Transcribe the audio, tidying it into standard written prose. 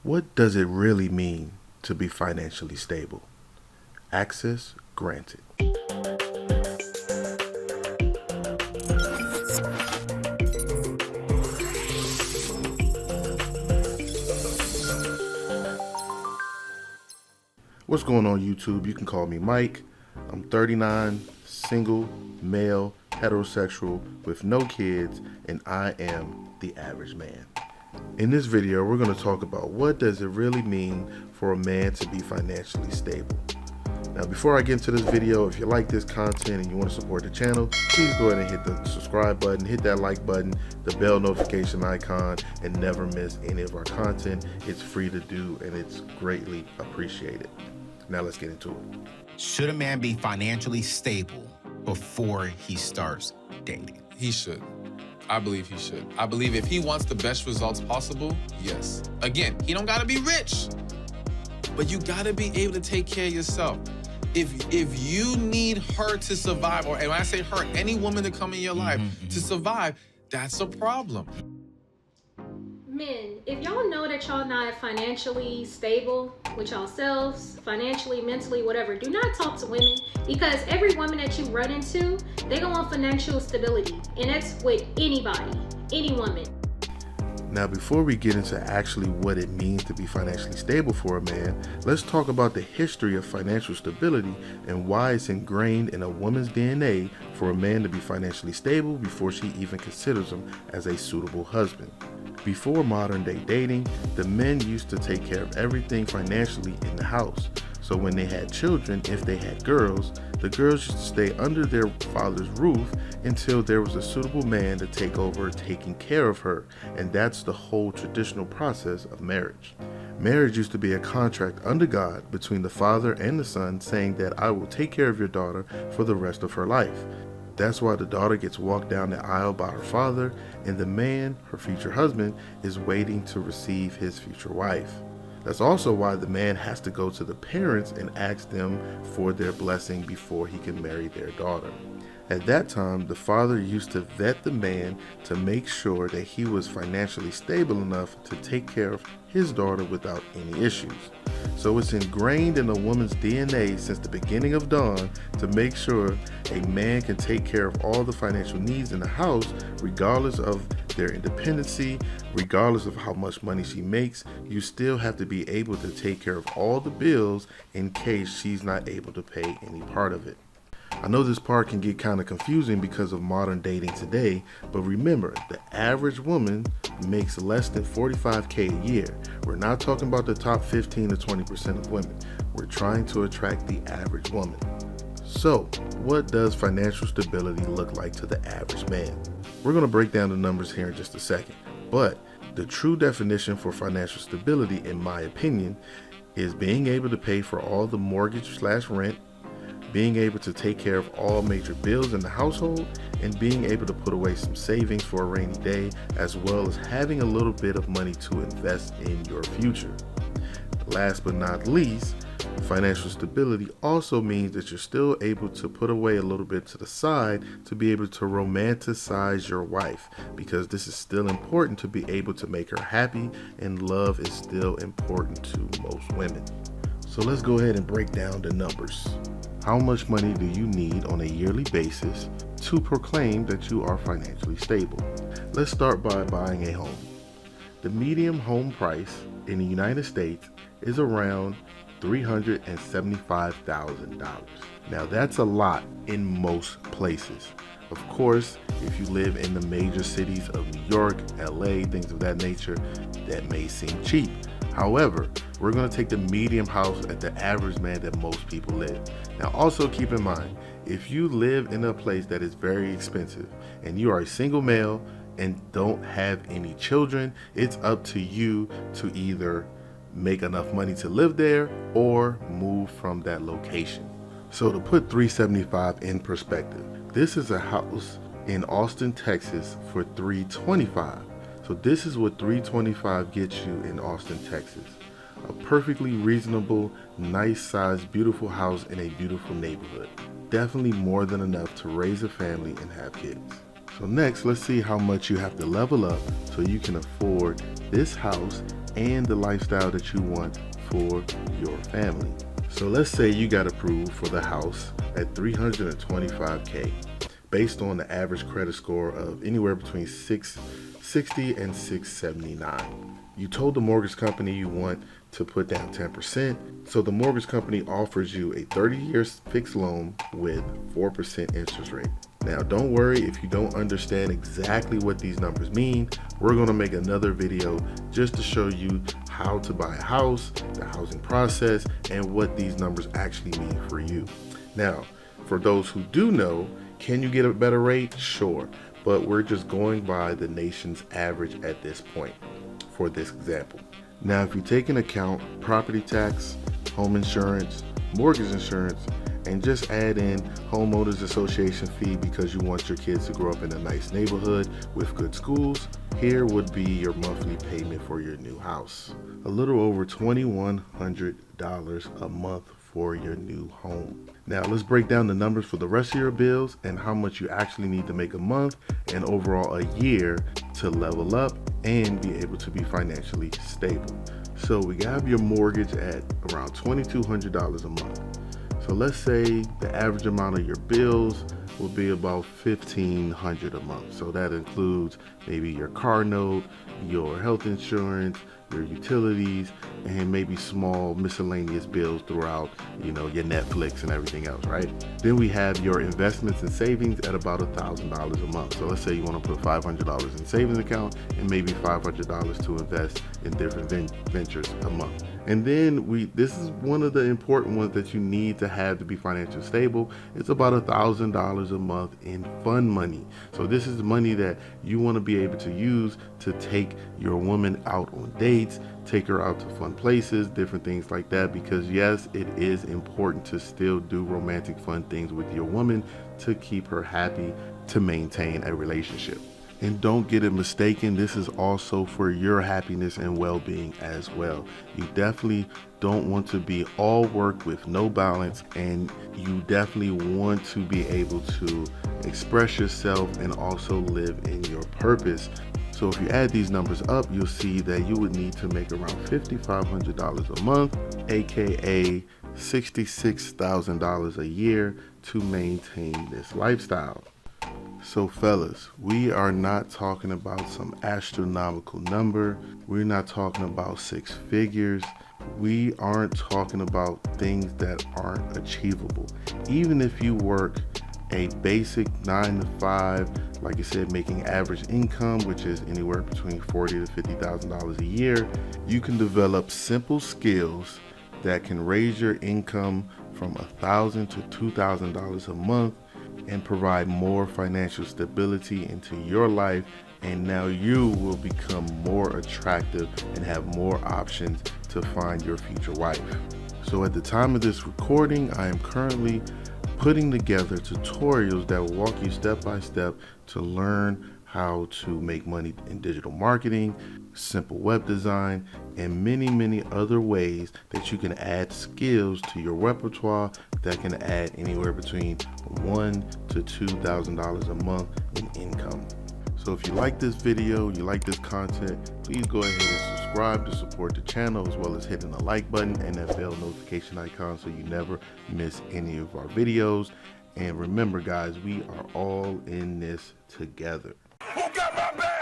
What does it really mean to be financially stable? Access granted. What's going on YouTube? You can call me Mike. I'm 39, single, male, heterosexual, with no kids, and I am the average man. In this video, we're going to talk about what does it really mean for a man to be financially stable. Now, before I get into this video, if you like this content and you want to support the channel, please go ahead and hit the subscribe button, hit that like button, the bell notification icon, and never miss any of our content. It's free to do and it's greatly appreciated. Now let's get into it. Should a man be financially stable before he starts dating? He should. I believe he should. I believe if he wants the best results possible, yes. Again, he don't gotta be rich, but you gotta be able to take care of yourself. If you need her to survive, or and when I say her, any woman to come in your life to survive, that's a problem. Men, if y'all know that y'all not financially stable with y'allselves, financially, mentally, whatever, do not talk to women, because every woman that you run into, they gonna want financial stability, and that's with anybody, any woman. Now, before we get into actually what it means to be financially stable for a man, let's talk about the history of financial stability and why it's ingrained in a woman's DNA for a man to be financially stable before she even considers him as a suitable husband. Before modern day dating, the men used to take care of everything financially in the house. So when they had children, if they had girls, the girls used to stay under their father's roof until there was a suitable man to take over taking care of her. And that's the whole traditional process of marriage. Marriage used to be a contract under God between the father and the son, saying that I will take care of your daughter for the rest of her life. That's why the daughter gets walked down the aisle by her father, and the man, her future husband, is waiting to receive his future wife. That's also why the man has to go to the parents and ask them for their blessing before he can marry their daughter. At that time, the father used to vet the man to make sure that he was financially stable enough to take care of his daughter without any issues. So it's ingrained in a woman's DNA since the beginning of dawn to make sure a man can take care of all the financial needs in the house, regardless of their independency, regardless of how much money she makes. You still have to be able to take care of all the bills in case she's not able to pay any part of it. I know this part can get kind of confusing because of modern dating today, but remember, the average woman makes less than $45K a year. We're not talking about the top 15 to 20% of women. We're trying to attract the average woman. So, what does financial stability look like to the average man? We're going to break down the numbers here in just a second, but the true definition for financial stability, in my opinion, is being able to pay for all the mortgage/rent, being able to take care of all major bills in the household, and being able to put away some savings for a rainy day, as well as having a little bit of money to invest in your future. Last but not least, financial stability also means that you're still able to put away a little bit to the side to be able to romanticize your wife, because this is still important to be able to make her happy, and love is still important to most women. So let's go ahead and break down the numbers. How much money do you need on a yearly basis to proclaim that you are financially stable? Let's start by buying a home. The median home price in the United States is around $375,000. Now that's a lot in most places. Of course, if you live in the major cities of New York, LA, things of that nature, that may seem cheap. However, we're going to take the medium house at the average man that most people live. Now also keep in mind, if you live in a place that is very expensive and you are a single male and don't have any children, it's up to you to either make enough money to live there or move from that location. So to put 375 in perspective, this is a house in Austin, Texas for $325. So this is what $325 gets you in Austin, Texas. A perfectly reasonable, nice sized, beautiful house in a beautiful neighborhood. Definitely more than enough to raise a family and have kids. So next, let's see how much you have to level up so you can afford this house and the lifestyle that you want for your family. So let's say you got approved for the house at $325K based on the average credit score of anywhere between 660 and 679. You told the mortgage company you want to put down 10%, so the mortgage company offers you a 30-year fixed loan with 4% interest rate. Now, don't worry if you don't understand exactly what these numbers mean. We're going to make another video just to show you how to buy a house, the housing process, and what these numbers actually mean for you. Now, for those who do know, can you get a better rate? Sure, but we're just going by the nation's average at this point for this example. Now, if you take into account property tax, home insurance, mortgage insurance, and just add in homeowners association fee because you want your kids to grow up in a nice neighborhood with good schools, here would be your monthly payment for your new house. A little over $2,100 a month for your new home. Now let's break down the numbers for the rest of your bills and how much you actually need to make a month and overall a year to level up and be able to be financially stable. So we have your mortgage at around $2,200 a month. So let's say the average amount of your bills will be about $1,500 a month. So that includes maybe your car note, your health insurance, your utilities, and maybe small miscellaneous bills throughout, your Netflix and everything else, right? Then we have your investments and savings at about $1,000 a month. So let's say you want to put $500 in savings account and maybe $500 to invest in different ventures a month. And then this is one of the important ones that you need to have to be financially stable. It's about $1,000 a month in fund money. So this is money that you want to be able to use to take your woman out on dates, take her out to fun places, different things like that, because yes, it is important to still do romantic fun things with your woman to keep her happy, to maintain a relationship. And don't get it mistaken, this is also for your happiness and well-being as well. You definitely don't want to be all work with no balance, and you definitely want to be able to express yourself and also live in your purpose. So if you add these numbers up, you'll see that you would need to make around $5,500 a month, aka $66,000 a year to maintain this lifestyle. So fellas, we are not talking about some astronomical number. We're not talking about six figures. We aren't talking about things that aren't achievable. Even if you work a basic 9 to 5, like I said, making average income, which is anywhere between $40,000 to $50,000 a year, you can develop simple skills that can raise your income from $1,000 to $2,000 a month and provide more financial stability into your life, and now you will become more attractive and have more options to find your future wife. So at the time of this recording, I am currently putting together tutorials that will walk you step by step to learn how to make money in digital marketing, simple web design, and many other ways that you can add skills to your repertoire that can add anywhere between $1,000 to $2,000 a month in income. So if you like this video, you like this content, please go ahead and subscribe to support the channel, as well as hitting the like button and that bell notification icon so you never miss any of our videos. And remember guys, we are all in this together. Who got my back?